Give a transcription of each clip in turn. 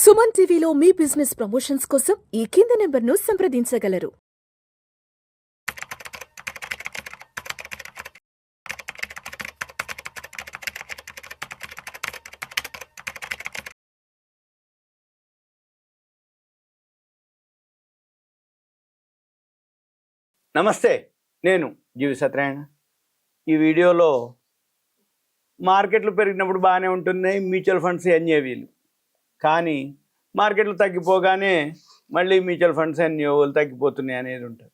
సుమన్ టీవీలో మీ business promotions కోసం ఈ కింది నెంబర్ను సంప్రదించగలరు. నమస్తే, నేను జీవి సత్యనారాయణ. ఈ వీడియోలో మార్కెట్లు పెరిగినప్పుడు బాగానే ఉంటున్నాయి మ్యూచువల్ ఫండ్స్ ఎన్ఏవీలు, కానీ మార్కెట్లు తగ్గిపోగానే మళ్ళీ మ్యూచువల్ ఫండ్స్ ఎన్ఏవీలు తగ్గిపోతున్నాయి అనేది ఉంటుంది.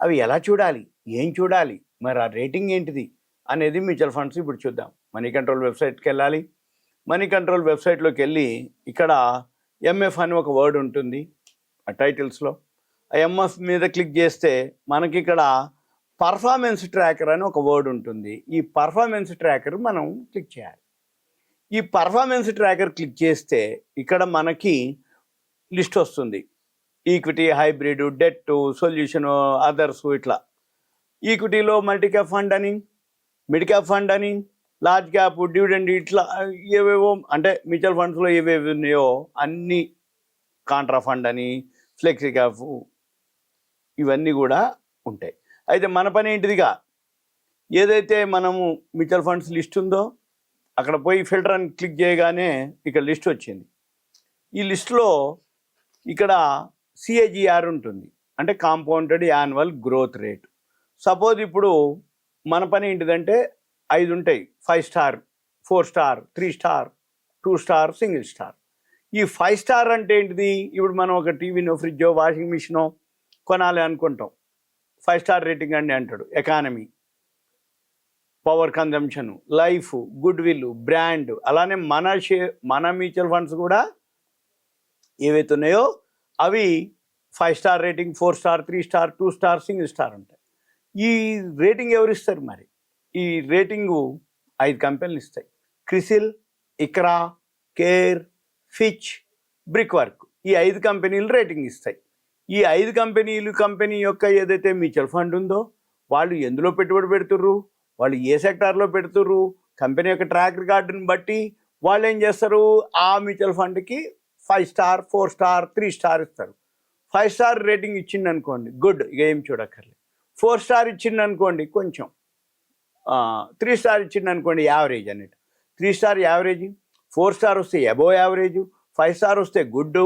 అవి ఎలా చూడాలి, ఏం చూడాలి, మరి ఆ రేటింగ్ ఏంటిది అనేది మ్యూచువల్ ఫండ్స్ ఇప్పుడు చూద్దాం. మనీ కంట్రోల్ వెబ్సైట్కి వెళ్ళాలి. మనీ కంట్రోల్ వెబ్సైట్లోకి వెళ్ళి ఇక్కడ ఎంఎఫ్ అని ఒక వర్డ్ ఉంటుంది ఆ టైటిల్స్లో. ఆ ఎంఎఫ్ మీద క్లిక్ చేస్తే మనకి ఇక్కడ పర్ఫార్మెన్స్ ట్రాకర్ అని ఒక వర్డ్ ఉంటుంది. ఈ పర్ఫార్మెన్స్ ట్రాకర్ మనం క్లిక్ చేయాలి. ఈ పర్ఫార్మెన్స్ ట్రాకర్ క్లిక్ చేస్తే ఇక్కడ మనకి లిస్ట్ వస్తుంది. Equity, hybrid, debt, solution, others, ఇట్లా. ఈక్విటీలో మల్టీ క్యాప్ ఫండ్ అని, మిడ్ క్యాప్ ఫండ్ అని, లార్జ్ క్యాప్, డివిడెండ్, ఇట్లా ఏవేవో, అంటే మ్యూచువల్ ఫండ్స్లో ఏవేవి ఉన్నాయో అన్నీ, కాంట్రా ఫండ్ అని, ఫ్లెక్సీ క్యాప్, ఇవన్నీ కూడా ఉంటాయి. అయితే మన పని ఏంటిదిగా, ఏదైతే మనము మ్యూచువల్ ఫండ్స్ లిస్ట్ ఉందో అక్కడ పోయి ఫిల్టర్ అని క్లిక్ చేయగానే ఇక్కడ లిస్ట్ వచ్చింది. ఈ లిస్ట్లో ఇక్కడ సిఏజిఆర్ ఉంటుంది, అంటే compounded annual growth rate. Suppose ఇప్పుడు మన పని ఏంటిదంటే 5 ఉంటాయి: 5 star, 4 star, 3 star, 2 star, single star. ఈ 5 స్టార్ అంటే ఏంటిది, ఇప్పుడు మనం ఒక టీవీనో, ఫ్రిడ్జో, వాషింగ్ మిషనో కొనాలి అనుకుంటాం. 5 స్టార్ రేటింగ్ అండి అంటాడు. Economy, power consumption, life, good will, brand. అలానే మన మ్యూచువల్ ఫండ్స్ కూడా ఏవైతే ఉన్నాయో అవి 5 star rating, 4 star, 3 star, 2 star, single star ఉంటాయి. ఈ రేటింగ్ ఎవరు ఇస్తారు మరి? ఈ రేటింగు 5 కంపెనీలు ఇస్తాయి. CRISIL, ICRA, CARE, Fitch, Brickwork. ఈ 5 కంపెనీలు రేటింగ్ ఇస్తాయి. ఈ 5 కంపెనీ యొక్క ఏదైతే మ్యూచువల్ ఫండ్ ఉందో వాళ్ళు ఎందులో పెట్టుబడి పెడుతుర్రు, వాళ్ళు ఏ సెక్టార్లో పెడుతుర్రు, కంపెనీ యొక్క ట్రాక్ రికార్డుని బట్టి వాళ్ళు ఏం చేస్తారు, ఆ మ్యూచువల్ ఫండ్కి 5 స్టార్, 4 స్టార్, 3 స్టార్ ఇస్తారు. 5 స్టార్ రేటింగ్ ఇచ్చింది అనుకోండి, గుడ్, ఇక ఏం చూడక్కర్లేదు. 4 స్టార్ ఇచ్చింది అనుకోండి, కొంచెం. 3 స్టార్ ఇచ్చింది అనుకోండి, యావరేజ్ అన్నట్టు. 3 స్టార్ యావరేజ్, 4 స్టార్ వస్తే అబోవ్ యావరేజ్, 5 స్టార్ వస్తే గుడ్,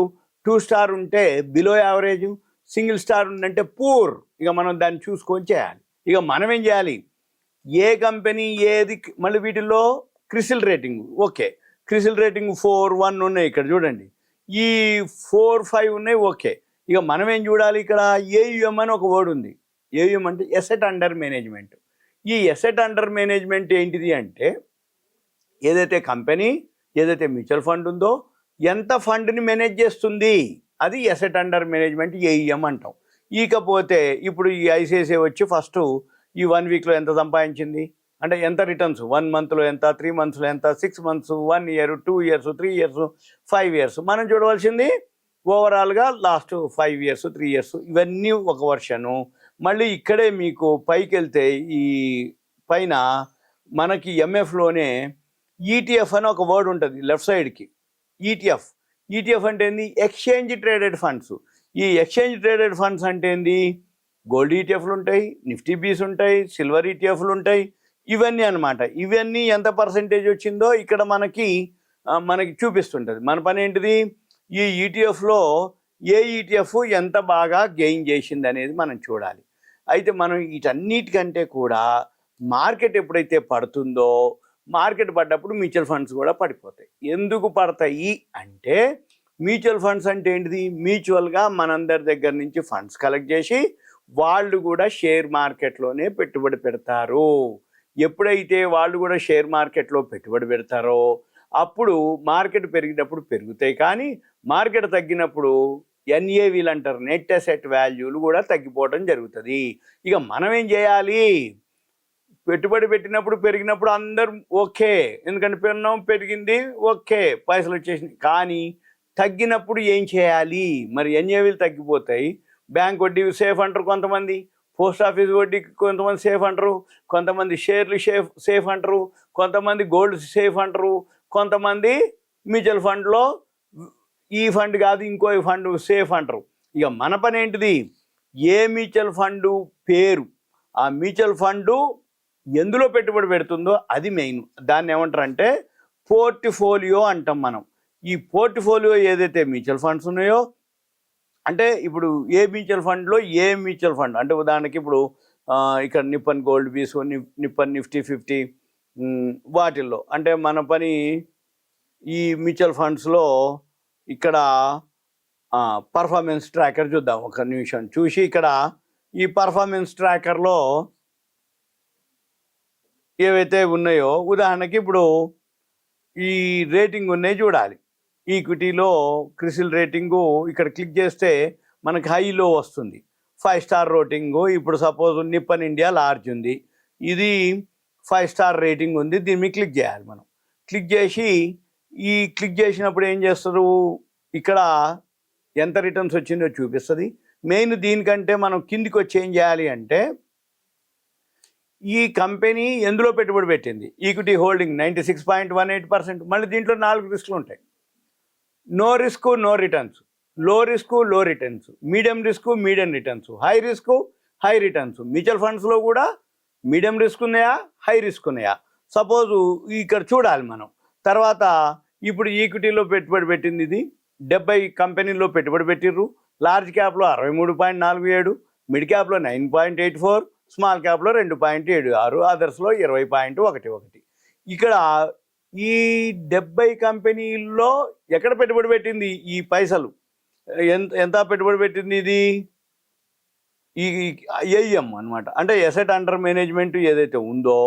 2 స్టార్ ఉంటే బిలో యావరేజ్, సింగిల్ స్టార్ ఉందంటే పూర్. ఇక మనం దాన్ని చూసుకొని చేయాలి. ఇక మనం ఏం చేయాలి, ఏ కంపెనీ ఏది, మళ్ళీ వీటిల్లో CRISIL rating, okay, CRISIL rating 4, 1 ఉన్నాయి ఇక్కడ చూడండి. ఈ 4, 5 ఉన్నాయి, ఓకే. ఇక మనం ఏం చూడాలి, ఇక్కడ ఏయుఎం అని ఒక వర్డ్ ఉంది. ఏయుఎం అంటే ఎసెట్ అండర్ మేనేజ్మెంట్. ఈ ఎసెట్ అండర్ మేనేజ్మెంట్ ఏంటిది అంటే, ఏదైతే కంపెనీ, ఏదైతే మ్యూచువల్ ఫండ్ ఉందో ఎంత ఫండ్ని మేనేజ్ చేస్తుంది, అది ఎసెట్ అండర్ మేనేజ్మెంట్, ఏయుఎం అంటాం. ఇకపోతే ఇప్పుడు ఈ ఐసిఐసిఐ వచ్చి ఫస్ట్ ఈ 1 వీక్లో ఎంత సంపాదించింది, అంటే ఎంత రిటర్న్స్, 1 మంత్లో ఎంత, 3 మంత్స్లో ఎంత, 6 months, 1 year, 2 years, 3 years, 5 years. మనం చూడవలసింది ఓవరాల్గా లాస్ట్ 5 ఇయర్స్, 3 ఇయర్స్, ఇవన్నీ ఒక వర్షను. మళ్ళీ ఇక్కడే మీకు పైకి వెళ్తే ఈ పైన మనకి ఎంఎఫ్లోనే ఈటీఎఫ్ అని ఒక వర్డ్ ఉంటుంది లెఫ్ట్ సైడ్కి. ఈటీఎఫ్ అంటే ఏంది, ఎక్స్చేంజ్ ట్రేడెడ్ ఫండ్స్. ఈ ఎక్స్చేంజ్ ట్రేడెడ్ ఫండ్స్ అంటే ఏంది, గోల్డ్ ఈటీఎఫ్లు ఉంటాయి, నిఫ్టీ బీస్ ఉంటాయి, సిల్వర్ ఈటీఎఫ్లు ఉంటాయి, ఇవన్నీ అనమాట. ఇవన్నీ ఎంత పర్సెంటేజ్ వచ్చిందో ఇక్కడ మనకి చూపిస్తుంటుంది. మన పని ఏంటిది, ఈ ఈటీఎఫ్లో ఏ ఈటీఎఫ్ ఎంత బాగా గెయిన్ చేసింది అనేది మనం చూడాలి. అయితే మనం వీటన్నిటికంటే కూడా మార్కెట్ ఎప్పుడైతే పడుతుందో, మార్కెట్ పడ్డప్పుడు మ్యూచువల్ ఫండ్స్ కూడా పడిపోతాయి. ఎందుకు పడతాయి అంటే, మ్యూచువల్ ఫండ్స్ అంటే ఏంటిది, మ్యూచువల్గా మనందరి దగ్గర నుంచి ఫండ్స్ కలెక్ట్ చేసి వాళ్ళు కూడా షేర్ మార్కెట్లోనే పెట్టుబడి పెడతారు. ఎప్పుడైతే వాళ్ళు కూడా షేర్ మార్కెట్లో పెట్టుబడి పెడతారో అప్పుడు మార్కెట్ పెరిగినప్పుడు పెరుగుతాయి, కానీ మార్కెట్ తగ్గినప్పుడు ఎన్ఏవీలు అంటారు, నెట్ అసెట్ వాల్యూలు కూడా తగ్గిపోవడం జరుగుతుంది. ఇక మనం ఏం చేయాలి, పెట్టుబడి పెట్టినప్పుడు పెరిగినప్పుడు అందరు ఓకే, ఎందుకంటే పెరిగింది, ఓకే, పైసలు వచ్చేసింది. కానీ తగ్గినప్పుడు ఏం చేయాలి, మరి ఎన్ఏవీలు తగ్గిపోతాయి. బ్యాంక్ వడ్డీ సేఫ్ అంటారు కొంతమంది, పోస్ట్ ఆఫీస్ వడ్డీకి కొంతమంది సేఫ్ అంటారు, కొంతమంది షేర్లు సేఫ్ అంటారు, కొంతమంది గోల్డ్ సేఫ్ అంటారు, కొంతమంది మ్యూచువల్ ఫండ్లో ఈ ఫండ్ కాదు ఇంకో ఫండ్ సేఫ్ అంటారు. ఇక మన పని ఏంటిది, ఏ మ్యూచువల్ ఫండు పేరు, ఆ మ్యూచువల్ ఫండు ఎందులో పెట్టుబడి పెడుతుందో అది మెయిన్. దాన్ని ఏమంటారంటే పోర్ట్ఫోలియో అంటాం మనం. ఈ పోర్ట్ఫోలియో ఏదైతే మ్యూచువల్ ఫండ్స్ ఉన్నాయో, అంటే ఇప్పుడు ఏ మ్యూచువల్ ఫండ్లో ఏ మ్యూచువల్ ఫండ్ అంటే ఉదాహరణకి ఇప్పుడు ఇక్కడ నిప్పన్ గోల్డ్ బీస్, నిప్పన్ నిఫ్టీ 50 వాటిల్లో అంటే మన పని ఈ మ్యూచువల్ ఫండ్స్లో ఇక్కడ పర్ఫార్మెన్స్ ట్రాకర్ చూద్దాం. ఒక నిమిషం చూసి ఇక్కడ ఈ పర్ఫార్మెన్స్ ట్రాకర్లో ఏవైతే ఉన్నాయో ఉదాహరణకి ఇప్పుడు ఈ రేటింగ్ ఉన్నాయి చూడాలి. ఈక్విటీలో క్రిసిల్ రేటింగు ఇక్కడ క్లిక్ చేస్తే మనకి హైలో వస్తుంది, 5 స్టార్ రేటింగు. ఇప్పుడు సపోజ్ నిప్పన్ ఇండియా లార్జ్ ఉంది, ఇది 5 స్టార్ రేటింగ్ ఉంది, దీని మీద క్లిక్ చేయాలి మనం. క్లిక్ చేసి ఈ క్లిక్ చేసినప్పుడు ఏం చేస్తారు, ఇక్కడ ఎంత రిటర్న్స్ వచ్చిందో చూపిస్తుంది. మెయిన్ దీనికంటే మనం కిందికి వచ్చి ఏం చేయాలి అంటే ఈ కంపెనీ ఎందులో పెట్టుబడి పెట్టింది, ఈక్విటీ హోల్డింగ్ 96.18%. మళ్ళీ దీంట్లో 4 రిస్కులు ఉంటాయి. నో రిస్క్ నో రిటర్న్స్, లో రిస్క్ లో returns, medium risk medium returns, high risk high returns. Mutual ఫండ్స్లో కూడా మీడియం రిస్క్ ఉన్నాయా హై రిస్క్ ఉన్నాయా సపోజు ఇక్కడ చూడాలి మనం. తర్వాత ఇప్పుడు ఈక్విటీలో పెట్టుబడి పెట్టింది ఇది 70 కంపెనీల్లో పెట్టుబడి పెట్టిర్రు. లార్జ్ క్యాప్లో 63.47, మిడ్ క్యాప్లో 9.84, స్మాల్ క్యాప్లో 2.76, అదర్స్లో 20.11. ఇక్కడ ఈ 70 కంపెనీల్లో ఎక్కడ పెట్టుబడి పెట్టింది ఈ పైసలు ఎంత పెట్టుబడి పెట్టింది, ఇది ఈ ఏఎం అనమాట. అంటే ఎసెట్ అండర్ మేనేజ్మెంట్ ఏదైతే ఉందో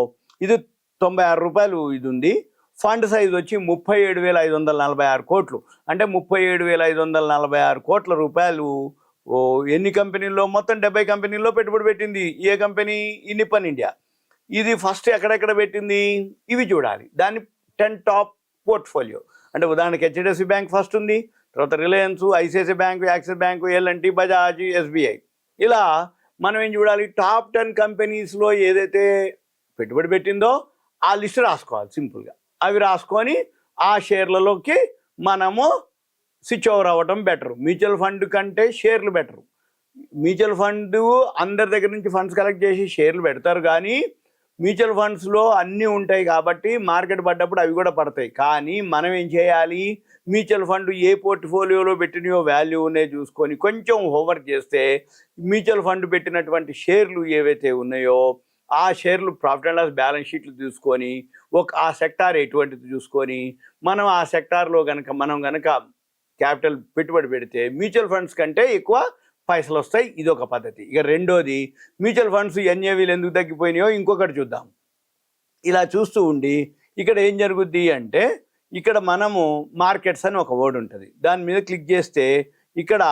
ఇది 96 రూపాయలు ఇది ఉంది. ఫండ్ సైజ్ వచ్చి 37,546 కోట్లు. అంటే 37,546 కోట్ల రూపాయలు ఎన్ని కంపెనీల్లో, మొత్తం 70 కంపెనీల్లో పెట్టుబడి పెట్టింది. ఏ కంపెనీ, ఈ నిప్పన్ ఇండియా. ఇది ఫస్ట్ ఎక్కడెక్కడ పెట్టింది ఇవి చూడాలి. దాన్ని 10 టాప్ పోర్ట్ఫోలియో అంటే ఉదాహరణకి హెచ్డిఎఫ్సి బ్యాంక్ ఫస్ట్ ఉంది, తర్వాత రిలయన్స్, ఐసిఐసిఐ బ్యాంకు, యాక్సిస్ బ్యాంకు, ఎల్ఎన్టీ, బజాజ్, ఎస్బీఐ. ఇలా మనం ఏం చూడాలి, టాప్ 10 కంపెనీస్లో ఏదైతే పెట్టుబడి పెట్టిందో ఆ లిస్ట్ రాసుకోవాలి సింపుల్గా. అవి రాసుకొని ఆ షేర్లలోకి మనము స్విచ్ ఓవర్ అవ్వటం బెటరు. మ్యూచువల్ ఫండ్ కంటే షేర్లు బెటరు. మ్యూచువల్ ఫండ్ అందరి దగ్గర నుంచి ఫండ్స్ కలెక్ట్ చేసి షేర్లు పెడతారు, కానీ మ్యూచువల్ ఫండ్స్లో అన్నీ ఉంటాయి కాబట్టి మార్కెట్ పడ్డప్పుడు అవి కూడా పడతాయి. కానీ మనం ఏం చేయాలి, మ్యూచువల్ ఫండ్ ఏ పోర్ట్ఫోలియోలో పెట్టినయో వాల్యూనే చూసుకొని కొంచెం హోంవర్క్ చేస్తే మ్యూచువల్ ఫండ్ పెట్టినటువంటి షేర్లు ఏవైతే ఉన్నాయో ఆ షేర్లు ప్రాఫిట్ అండ్ లాస్ బ్యాలెన్స్ షీట్లు చూసుకొని ఆ సెక్టార్ ఎటువంటిది చూసుకొని మనం ఆ సెక్టార్లో మనం కనుక క్యాపిటల్ పెట్టుబడి పెడితే మ్యూచువల్ ఫండ్స్ కంటే ఎక్కువ పైసలు వస్తాయి. ఇది ఒక పద్ధతి. ఇక రెండోది, మ్యూచువల్ ఫండ్స్ ఎన్ఏవీలు ఎందుకు తగ్గిపోయినాయో ఇంకొకటి చూద్దాం. ఇలా చూస్తూ ఉండి ఇక్కడ ఏం జరుగుద్ది అంటే ఇక్కడ మనము మార్కెట్స్ అని ఒక వర్డ్ ఉంటుంది, దాని మీద క్లిక్ చేస్తే ఇక్కడ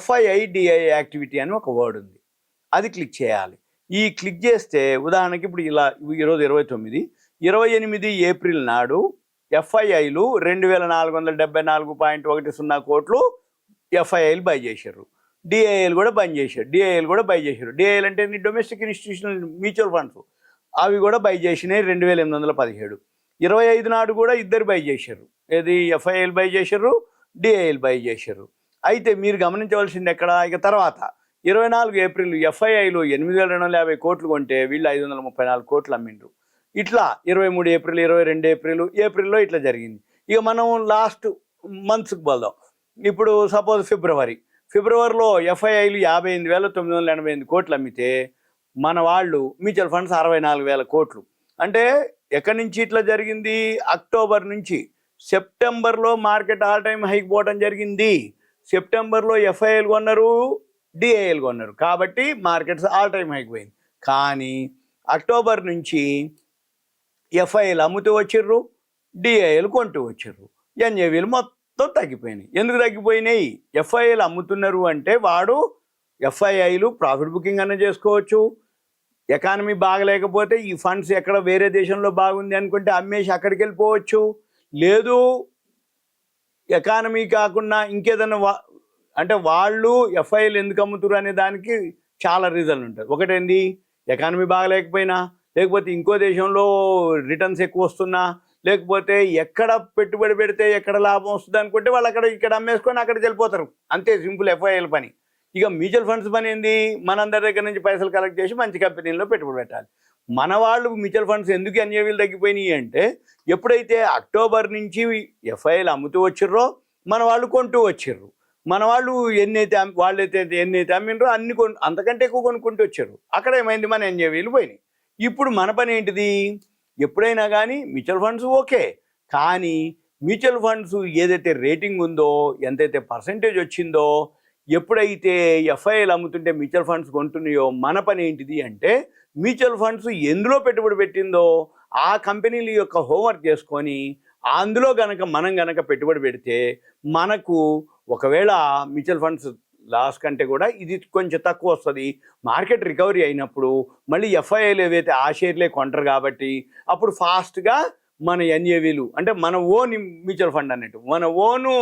FIIDI యాక్టివిటీ అని ఒక వర్డ్ ఉంది, అది క్లిక్ చేయాలి. ఈ క్లిక్ చేస్తే ఉదాహరణకి ఇప్పుడు ఇలా ఈరోజు 28 ఏప్రిల్ నాడు FIIలు 2,474.10 కోట్లు FIIలు బై చేశారు. DIIలు కూడా బంద్ చేశారు. DIIలు అంటే డొమెస్టిక్ ఇన్స్టిట్యూషనల్ మ్యూచువల్ ఫండ్స్, అవి కూడా బై చేసినాయి 2,817. 25 నాడు కూడా ఇద్దరు బై చేశారు. ఏది, FIIలు బై చేశారు, DIIలు బై చేశారు. అయితే మీరు గమనించవలసింది ఎక్కడ, ఇక తర్వాత 24 ఏప్రిల్ FIIలు 8,250 కోట్లు కొంటే వీళ్ళు 534 కోట్లు అమ్మిండ్రు. ఇట్లా 23 ఏప్రిల్, 22 ఏప్రిల్లో ఇట్లా జరిగింది. ఇక మనం లాస్ట్ మంత్స్కి పోదాం. ఇప్పుడు సపోజ్ ఫిబ్రవరిలో FIIలు 58,988 కోట్లు అమ్మితే మన వాళ్ళు మ్యూచువల్ ఫండ్స్ 64,000 కోట్లు. అంటే ఎక్కడి నుంచి ఇట్లా జరిగింది, అక్టోబర్ నుంచి సెప్టెంబర్లో మార్కెట్ ఆల్ టైమ్ హైక్ పోవడం జరిగింది. సెప్టెంబర్లో FIIలు కొన్నారు, DIIలు కొన్నారు, కాబట్టి మార్కెట్స్ ఆల్ టైమ్ హైక్ పోయింది. కానీ అక్టోబర్ నుంచి FIIలు అమ్ముతూ వచ్చిర్రు, DIIలు కొంటూ వచ్చిర్రు, NAVలు మొత్తం తగ్గిపోయినాయి. ఎందుకు తగ్గిపోయినాయి, FIIలు అమ్ముతున్నారు అంటే వాడు FIIలు ప్రాఫిట్ బుకింగ్ అన్న చేసుకోవచ్చు. ఎకానమీ బాగలేకపోతే ఈ ఫండ్స్ ఎక్కడ వేరే దేశంలో బాగుంది అనుకుంటే అమ్మేసి అక్కడికి వెళ్ళిపోవచ్చు. లేదు ఎకానమీ కాకుండా ఇంకేదన్నా అంటే వాళ్ళు FIIలు ఎందుకు అమ్ముతురు అనే దానికి చాలా రీజన్లు ఉంటాయి. ఒకటేంది, ఎకానమీ బాగలేకపోయినా, లేకపోతే ఇంకో దేశంలో రిటర్న్స్ ఎక్కువ వస్తున్నా, లేకపోతే ఎక్కడ పెట్టుబడి పెడితే ఎక్కడ లాభం వస్తుంది అనుకుంటే వాళ్ళు అక్కడ ఇక్కడ అమ్మేసుకొని అక్కడికి వెళ్ళిపోతారు. అంతే సింపుల్ ఎఫ్ఐఎల్ పని. ఇక మ్యూచువల్ ఫండ్స్ పని ఏంది, మనందరి దగ్గర నుంచి పైసలు కలెక్ట్ చేసి మంచి కంపెనీల్లో పెట్టుబడి పెట్టాలి. మన వాళ్ళు మ్యూచువల్ ఫండ్స్ ఎందుకు ఎన్ఏవీలు తగ్గిపోయినాయి అంటే ఎప్పుడైతే అక్టోబర్ నుంచి ఎఫ్ఐఎల్ అమ్ముతూ వచ్చిర్రో మన వాళ్ళు కొంటూ వచ్చిర్రు. మన వాళ్ళు వాళ్ళైతే ఎన్నైతే అమ్మినరో అన్ని అంతకంటే ఎక్కువ కొనుక్కుంటూ వచ్చారు. అక్కడ ఏమైంది, మన ఎన్ఏవీలు పోయినాయి. ఇప్పుడు మన పని ఏంటిది, ఎప్పుడైనా కానీ మ్యూచువల్ ఫండ్స్ ఓకే, కానీ మ్యూచువల్ ఫండ్స్ ఏదైతే రేటింగ్ ఉందో, ఎంతైతే పర్సంటేజ్ వచ్చిందో, ఎప్పుడైతే ఎఫ్ఐఎల్ అమ్ముతుంటే మ్యూచువల్ ఫండ్స్ కొంటున్నాయో మన పని ఏంటిది అంటే మ్యూచువల్ ఫండ్స్ ఎందులో పెట్టుబడి పెట్టిందో ఆ కంపెనీల యొక్క హోంవర్క్ చేసుకొని అందులో మనం గనక పెట్టుబడి పెడితే మనకు ఒకవేళ మ్యూచువల్ ఫండ్స్ లాస్ కంటే కూడా ఇది కొంచెం తక్కువ వస్తుంది. మార్కెట్ రికవరీ అయినప్పుడు మళ్ళీ ఎఫ్ఐఐలు ఏవైతే ఆ షేర్లే కొంటారు కాబట్టి అప్పుడు ఫాస్ట్గా మన ఎన్ఏవీలు అంటే మన ఓన్ మ్యూచువల్ ఫండ్ అన్నట్టు, మన ఓను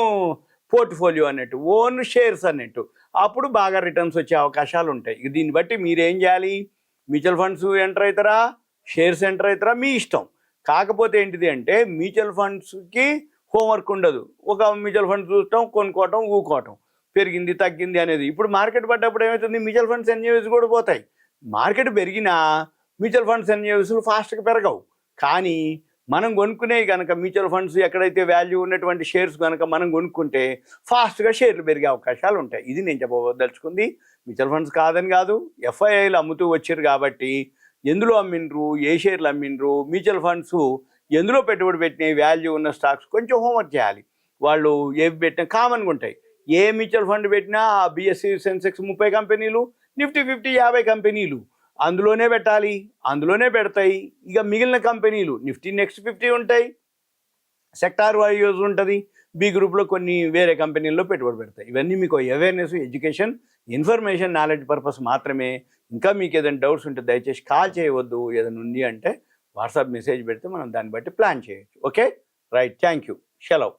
పోర్ట్ఫోలియో అన్నట్టు, ఓన్ షేర్స్ అన్నట్టు అప్పుడు బాగా రిటర్న్స్ వచ్చే అవకాశాలు ఉంటాయి. దీన్ని బట్టి మీరేం చేయాలి, మ్యూచువల్ ఫండ్స్ ఎంటర్ అవుతారా, షేర్స్ ఎంటర్ అవుతారా మీ ఇష్టం. కాకపోతే ఏంటిది అంటే మ్యూచువల్ ఫండ్స్కి హోంవర్క్ ఉండదు. ఒక మ్యూచువల్ ఫండ్ చూడటం, కొనుక్కోవటం, ఊకోవటం, పెరిగింది తగ్గింది అనేది. ఇప్పుడు మార్కెట్ పడ్డప్పుడు ఏమవుతుంది, మ్యూచువల్ ఫండ్స్ ఎన్ఏవీస్ కూడా పోతాయి. మార్కెట్ పెరిగినా మ్యూచువల్ ఫండ్స్ ఎన్ఏవీస్లు ఫాస్ట్గా పెరగవు. కానీ మనం కొనుక్కునే కనుక మ్యూచువల్ ఫండ్స్ ఎక్కడైతే వాల్యూ ఉన్నటువంటి షేర్స్ కనుక మనం కొనుక్కుంటే ఫాస్ట్గా షేర్లు పెరిగే అవకాశాలు ఉంటాయి. ఇది నేను చెప్పదలుచుకుంది. మ్యూచువల్ ఫండ్స్ కాదని కాదు, ఎఫ్ఐఐలు అమ్ముతూ వచ్చారు కాబట్టి ఎందులో అమ్మిండ్రు, ఏ షేర్లు అమ్మిండ్రు, మ్యూచువల్ ఫండ్స్ ఎందులో పెట్టుబడి పెట్టినాయి, వాల్యూ ఉన్న స్టాక్స్ కొంచెం హోంవర్క్ చేయాలి. వాళ్ళు ఏవి పెట్టినా కామన్గా ఉంటాయి. ఏ మ్యూచువల్ ఫండ్ పెట్టినా బిఎస్సి సెన్సెక్స్ 30 కంపెనీలు, నిఫ్టీ 50 50 కంపెనీలు అందులోనే పెట్టాలి, అందులోనే పెడతాయి. ఇక మిగిలిన కంపెనీలు నిఫ్టీ నెక్స్ట్ 50 ఉంటాయి, సెక్టార్ వైజ్ ఉంటుంది, బి గ్రూప్లో కొన్ని వేరే కంపెనీల్లో పెట్టుబడి పెడతాయి. ఇవన్నీ మీకు awareness, education, information, knowledge purpose మాత్రమే. ఇంకా మీకు ఏదైనా డౌట్స్ ఉంటే దయచేసి కాల్ చేయవద్దు. ఏదైనా ఉంది అంటే వాట్సాప్ మెసేజ్ పెడితే మనం దాన్ని బట్టి ప్లాన్ చేయొచ్చు. ఓకే, రైట్, థ్యాంక్ యూ, సెలవు.